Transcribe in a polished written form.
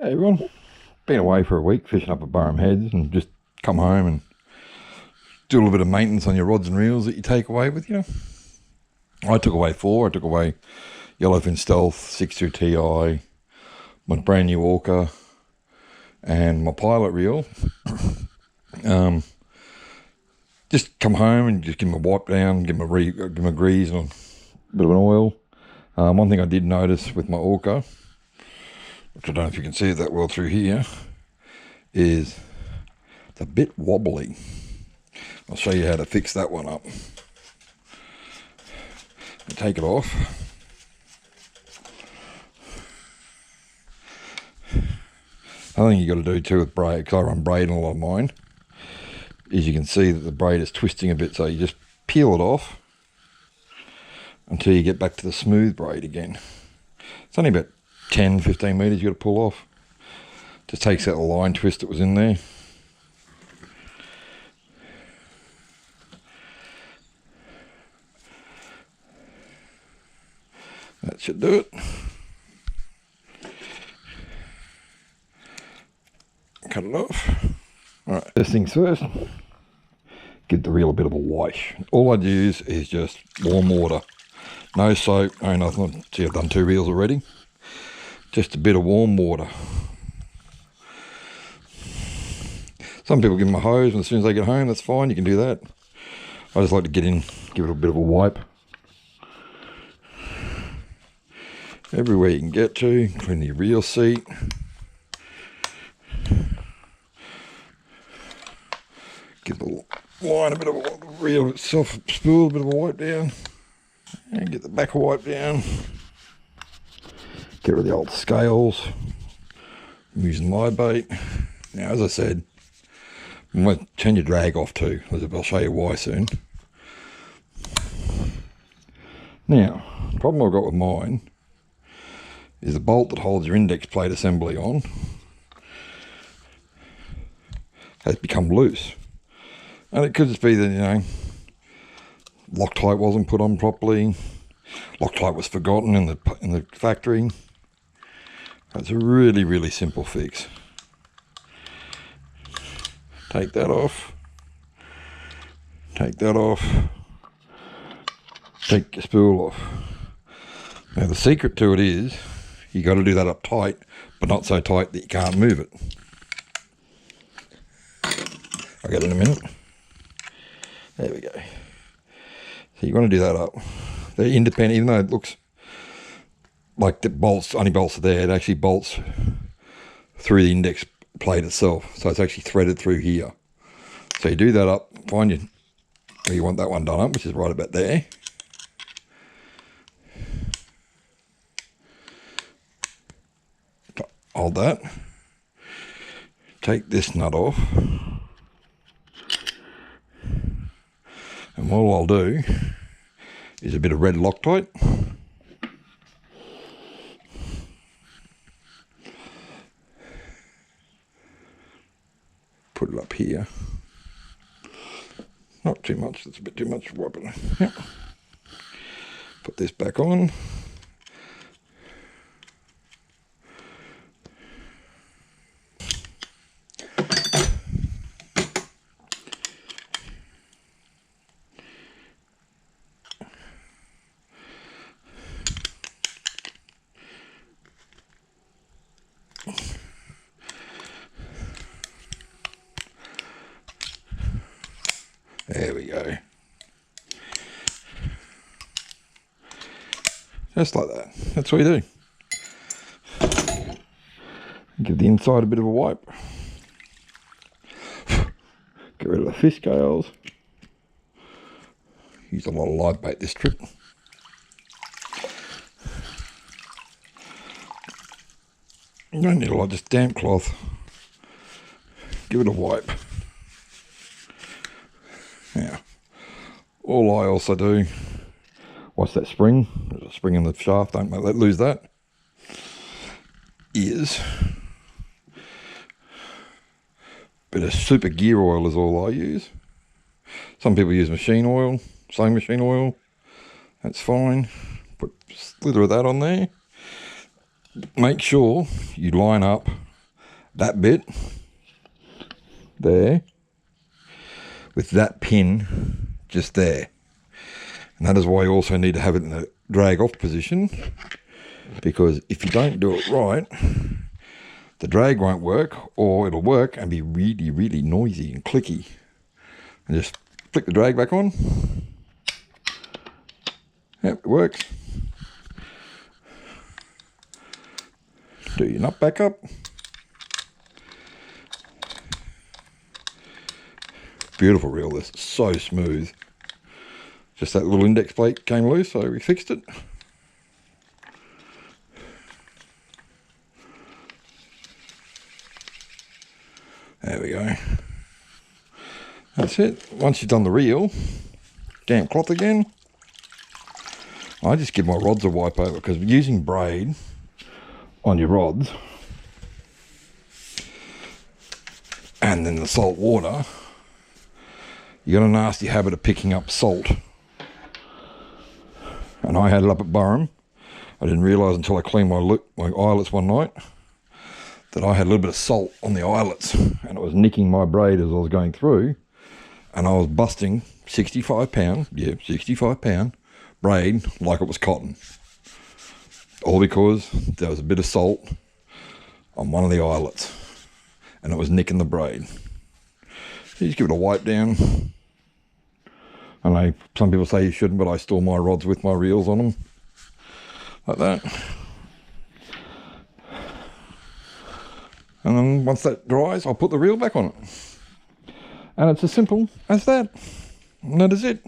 Hey everyone, been away for a week fishing up at Burham Heads and just come home and do a little bit of maintenance on your rods and reels that you take away with you. I took away four. I took away Yellowfin Stealth, 6.2 Ti, my brand new Orca and my pilot reel. Just come home and just give them a wipe down, give them a grease and a bit of an oil. One thing I did notice with my Orca, which I don't know if you can see it that well through here, is it's a bit wobbly. I'll show you how to fix that one up. Take it off. Another thing you got to do too with braid, because I run braid in a lot of mine, is you can see that the braid is twisting a bit, so you just peel it off until you get back to the smooth braid again. It's only about 10-15 metres you got to pull off. Just takes out the line twist that was in there. That should do it. Cut it off. Alright, first things first, give the reel a bit of a wash. All I'd use is just warm water. No soap, no nothing. See, I've done 2 reels already. Just a bit of warm water. Some people give them a hose, and as soon as they get home, that's fine, you can do that. I just like to get in, give it a bit of a wipe. Everywhere you can get to, including your reel seat. Give the line a bit of a, the reel itself, spool, a bit of a wipe down. And get the back wipe down. Get rid of the old scales. I'm using live bait. Now, as I said, I'm going to turn your drag off too. I'll show you why soon. Now, the problem I've got with mine is the bolt that holds your index plate assembly on has become loose. And it could just be that, you know, Loctite wasn't put on properly. Loctite was forgotten in the factory. It's a really, really simple fix. Take that off. Take that off. Take your spool off. Now the secret to it is you got to do that up tight, but not so tight that you can't move it. I'll get it in a minute. There we go. So you want to do that up. They're independent, even though it looks like the bolts, only bolts are there, it actually bolts through the index plate itself. So it's actually threaded through here. So you do that up, find your, where you want that one done up, which is right about there. Hold that. Take this nut off. And what I'll do is a bit of red Loctite. Put it up here. Not too much, that's a bit too much. Wipe it. Yep. Put this back on. There we go. Just like that. That's what you do. Give the inside a bit of a wipe. Get rid of the fish scales. Use a lot of live bait this trip. You don't need a lot, just damp cloth. Give it a wipe. Now, all I also do, watch that spring, there's a spring in the shaft, don't let lose that, is a bit of super gear oil is all I use. Some people use machine oil, same machine oil, that's fine. Put a slither of that on there. Make sure you line up that bit there with that pin just there. And that is why you also need to have it in the drag off position, because if you don't do it right, the drag won't work, or it'll work and be really, really noisy and clicky. And just flick the drag back on. Yep, it works. Do your nut back up. Beautiful reel, this is so smooth. Just that little index plate came loose, so we fixed it. There we go. That's it. Once you've done the reel, damp cloth again. I just give my rods a wipe over, because using braid on your rods and then the salt water, you got a nasty habit of picking up salt. And I had it up at Burrum. I didn't realise until I cleaned my eyelets one night that I had a little bit of salt on the eyelets, and it was nicking my braid as I was going through, and I was busting 65 pound, yeah, 65 pound braid like it was cotton. All because there was a bit of salt on one of the eyelets and it was nicking the braid. So you just give it a wipe down. I know some people say you shouldn't, but I store my rods with my reels on them like that. And then once that dries, I'll put the reel back on it. And it's as simple as that. And that is it.